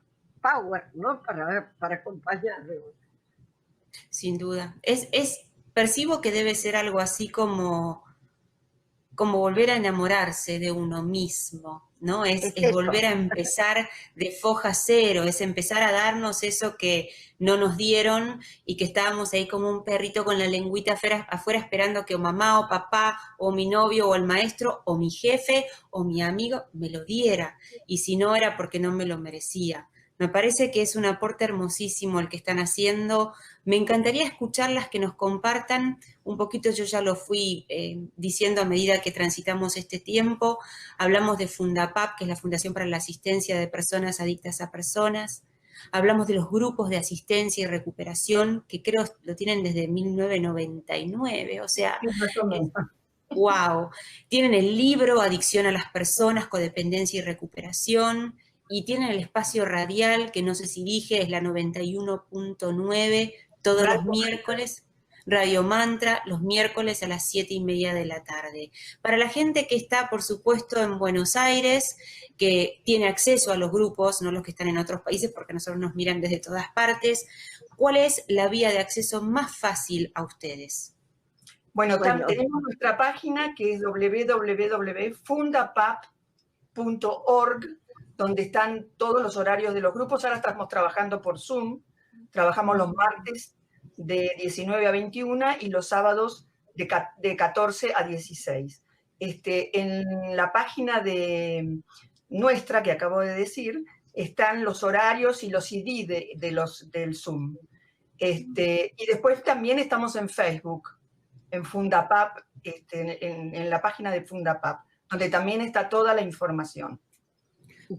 power, ¿no? Para acompañarlo. Sin duda. Percibo que debe ser algo así como volver a enamorarse de uno mismo, ¿no? Es volver a empezar de foja cero, es empezar a darnos eso que no nos dieron y que estábamos ahí como un perrito con la lengüita afuera esperando que o mamá o papá o mi novio o el maestro o mi jefe o mi amigo me lo diera, y si no era porque no me lo merecía. Me parece que es un aporte hermosísimo el que están haciendo. Me encantaría escucharlas, que nos compartan un poquito. Yo ya lo fui diciendo a medida que transitamos este tiempo. Hablamos de Fundapap, que es la Fundación para la Asistencia de Personas Adictas a Personas. Hablamos de los grupos de asistencia y recuperación, que creo lo tienen desde 1999, o sea, wow. Tienen el libro Adicción a las Personas, Codependencia y Recuperación, y tienen el espacio radial, que no sé si dije, es la 91.9, todos los miércoles, Radio Mantra, los miércoles a las 7:30 de la tarde. Para la gente que está, por supuesto, en Buenos Aires, que tiene acceso a los grupos, no los que están en otros países, porque nosotros nos miran desde todas partes, ¿cuál es la vía de acceso más fácil a ustedes? Bueno, tenemos nuestra página, que es www.fundapap.org, donde están todos los horarios de los grupos. Ahora estamos trabajando por Zoom, trabajamos los martes de 19 a 21 y los sábados de 14 a 16. En la página de nuestra, que acabo de decir, están los horarios y los ID del Zoom. Y después también estamos en Facebook, en Fundapap, en la página de Fundapap, donde también está toda la información.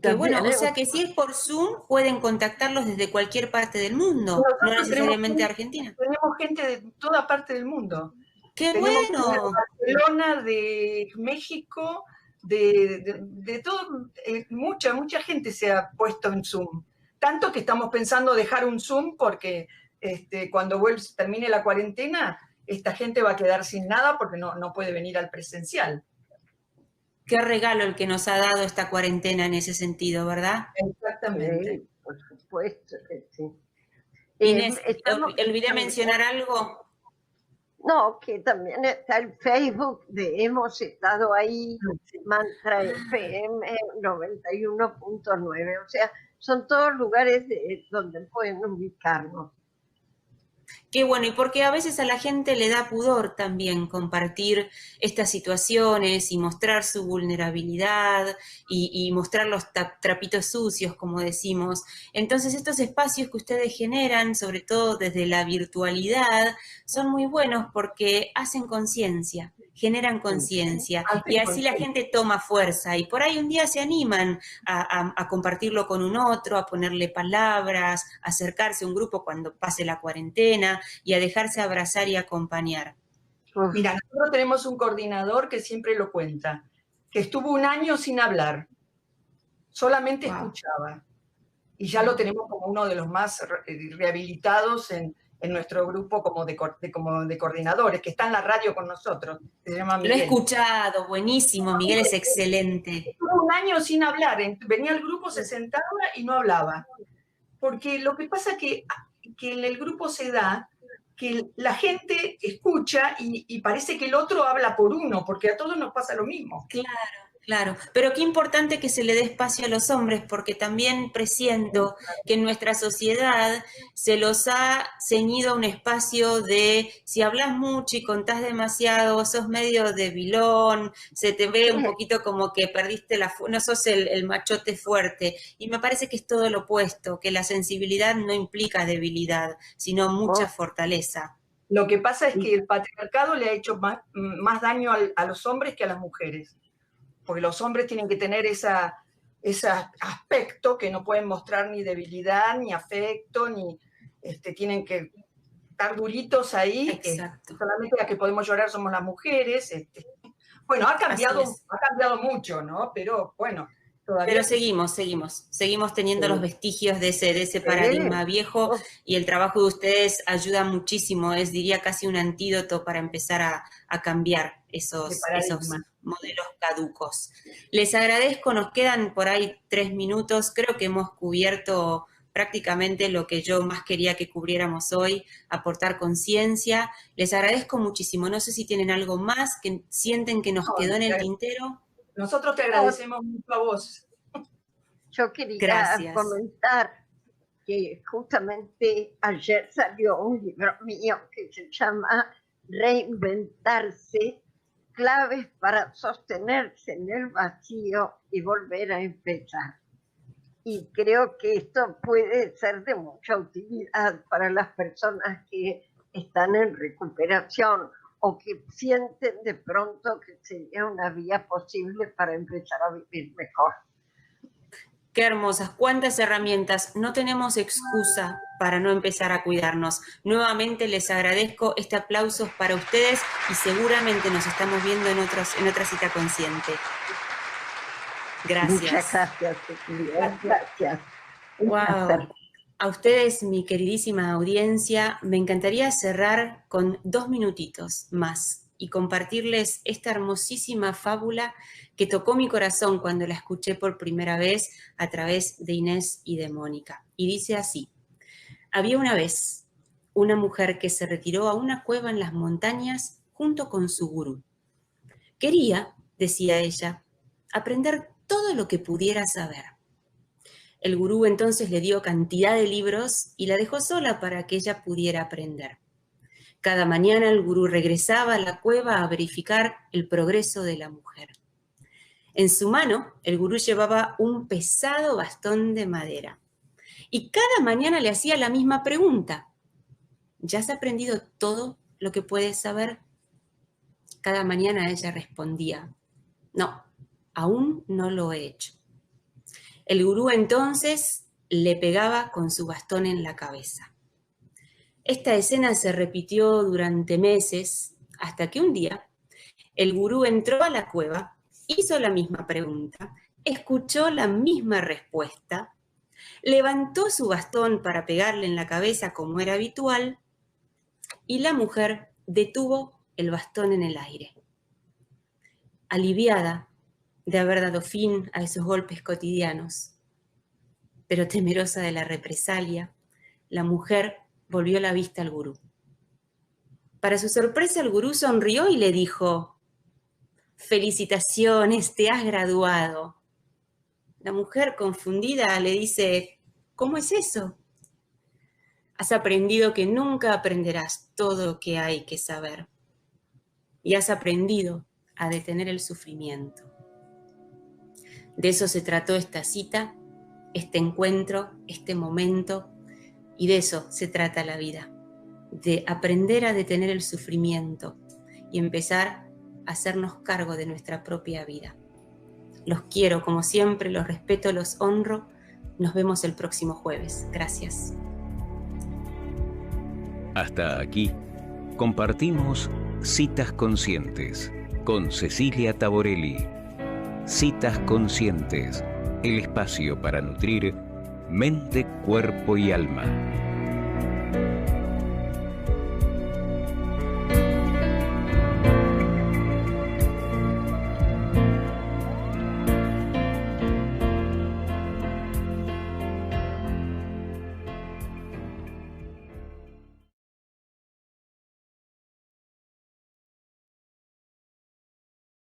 Que bueno, o sea que si es por Zoom, pueden contactarlos desde cualquier parte del mundo, no necesariamente Argentina. Tenemos gente de toda parte del mundo. ¡Qué tenemos bueno! De Barcelona, de México, de todo, mucha gente se ha puesto en Zoom. Tanto que estamos pensando dejar un Zoom porque cuando termine la cuarentena, esta gente va a quedar sin nada porque no puede venir al presencial. Qué regalo el que nos ha dado esta cuarentena en ese sentido, ¿verdad? Exactamente. Sí, por supuesto que sí. Inés, ¿olvidé mencionar algo? No, que también está el Facebook de Hemos Estado Ahí, Mantra FM 91.9. O sea, son todos lugares donde pueden ubicarnos. Qué bueno, y porque a veces a la gente le da pudor también compartir estas situaciones y mostrar su vulnerabilidad y mostrar los trapitos sucios, como decimos. Entonces estos espacios que ustedes generan, sobre todo desde la virtualidad, son muy buenos porque hacen conciencia, generan conciencia, y así la gente toma fuerza, y por ahí un día se animan a compartirlo con un otro, a ponerle palabras, a acercarse a un grupo cuando pase la cuarentena, y a dejarse abrazar y acompañar. Mira, nosotros tenemos un coordinador que siempre lo cuenta, que estuvo 1 año sin hablar, solamente escuchaba, y ya lo tenemos como uno de los más rehabilitados en nuestro grupo como de coordinadores, que está en la radio con nosotros. Se llama Miguel. Lo he escuchado, buenísimo, Miguel es excelente. Estuvo 1 año sin hablar, venía al grupo, se sentaba y no hablaba, porque lo que pasa que en el grupo se da que la gente escucha y parece que el otro habla por uno, porque a todos nos pasa lo mismo. Claro, pero qué importante que se le dé espacio a los hombres, porque también presiento que en nuestra sociedad se los ha ceñido a un espacio de si hablas mucho y contás demasiado, sos medio debilón, se te ve un poquito como que perdiste no sos el machote fuerte. Y me parece que es todo lo opuesto, que la sensibilidad no implica debilidad, sino mucha fortaleza. Lo que pasa es que el patriarcado le ha hecho más daño a los hombres que a las mujeres. Porque los hombres tienen que tener ese aspecto que no pueden mostrar ni debilidad, ni afecto, ni tienen que estar duritos ahí. Solamente las que podemos llorar somos las mujeres. Bueno, ha cambiado mucho, ¿no? Pero bueno, todavía... Pero seguimos teniendo los vestigios de ese paradigma viejo, y el trabajo de ustedes ayuda muchísimo, diría casi un antídoto para empezar a cambiar esos modelos caducos. Les agradezco, nos quedan por ahí 3 minutos, creo que hemos cubierto prácticamente lo que yo más quería que cubriéramos hoy, aportar conciencia. Les agradezco muchísimo, no sé si tienen algo más que sienten que nos quedó en el tintero. Nosotros te agradecemos mucho a vos. Yo quería comentar que justamente ayer salió un libro mío que se llama Reinventarse, claves para sostenerse en el vacío y volver a empezar. Y creo que esto puede ser de mucha utilidad para las personas que están en recuperación o que sienten de pronto que sería una vía posible para empezar a vivir mejor. Qué hermosas, cuántas herramientas. No tenemos excusa para no empezar a cuidarnos. Nuevamente les agradezco, este aplauso es para ustedes y seguramente nos estamos viendo en otra cita consciente. Gracias. Muchas gracias, Cecilia. Gracias. Wow. A ustedes, mi queridísima audiencia, me encantaría cerrar con 2 minutitos más y compartirles esta hermosísima fábula que tocó mi corazón cuando la escuché por primera vez a través de Inés y de Mónica. Y dice así: había una vez una mujer que se retiró a una cueva en las montañas junto con su gurú. Quería, decía ella, aprender todo lo que pudiera saber. El gurú entonces le dio cantidad de libros y la dejó sola para que ella pudiera aprender. Cada mañana el gurú regresaba a la cueva a verificar el progreso de la mujer. En su mano, el gurú llevaba un pesado bastón de madera y cada mañana le hacía la misma pregunta: ¿ya has aprendido todo lo que puedes saber? Cada mañana ella respondía: no, aún no lo he hecho. El gurú entonces le pegaba con su bastón en la cabeza. Esta escena se repitió durante meses, hasta que un día el gurú entró a la cueva, hizo la misma pregunta, escuchó la misma respuesta, levantó su bastón para pegarle en la cabeza como era habitual, y la mujer detuvo el bastón en el aire. Aliviada de haber dado fin a esos golpes cotidianos, pero temerosa de la represalia, la mujer volvió la vista al gurú. Para su sorpresa, el gurú sonrió y le dijo: «Felicitaciones, te has graduado». La mujer, confundida, le dice: «¿Cómo es eso?». «Has aprendido que nunca aprenderás todo lo que hay que saber. Y has aprendido a detener el sufrimiento». De eso se trató esta cita, este encuentro, este momento, y de eso se trata la vida, de aprender a detener el sufrimiento y empezar a hacernos cargo de nuestra propia vida. Los quiero, como siempre, los respeto, los honro. Nos vemos el próximo jueves. Gracias. Hasta aquí compartimos Citas Conscientes con Cecilia Taborelli. Citas Conscientes, el espacio para nutrir mente, cuerpo y alma.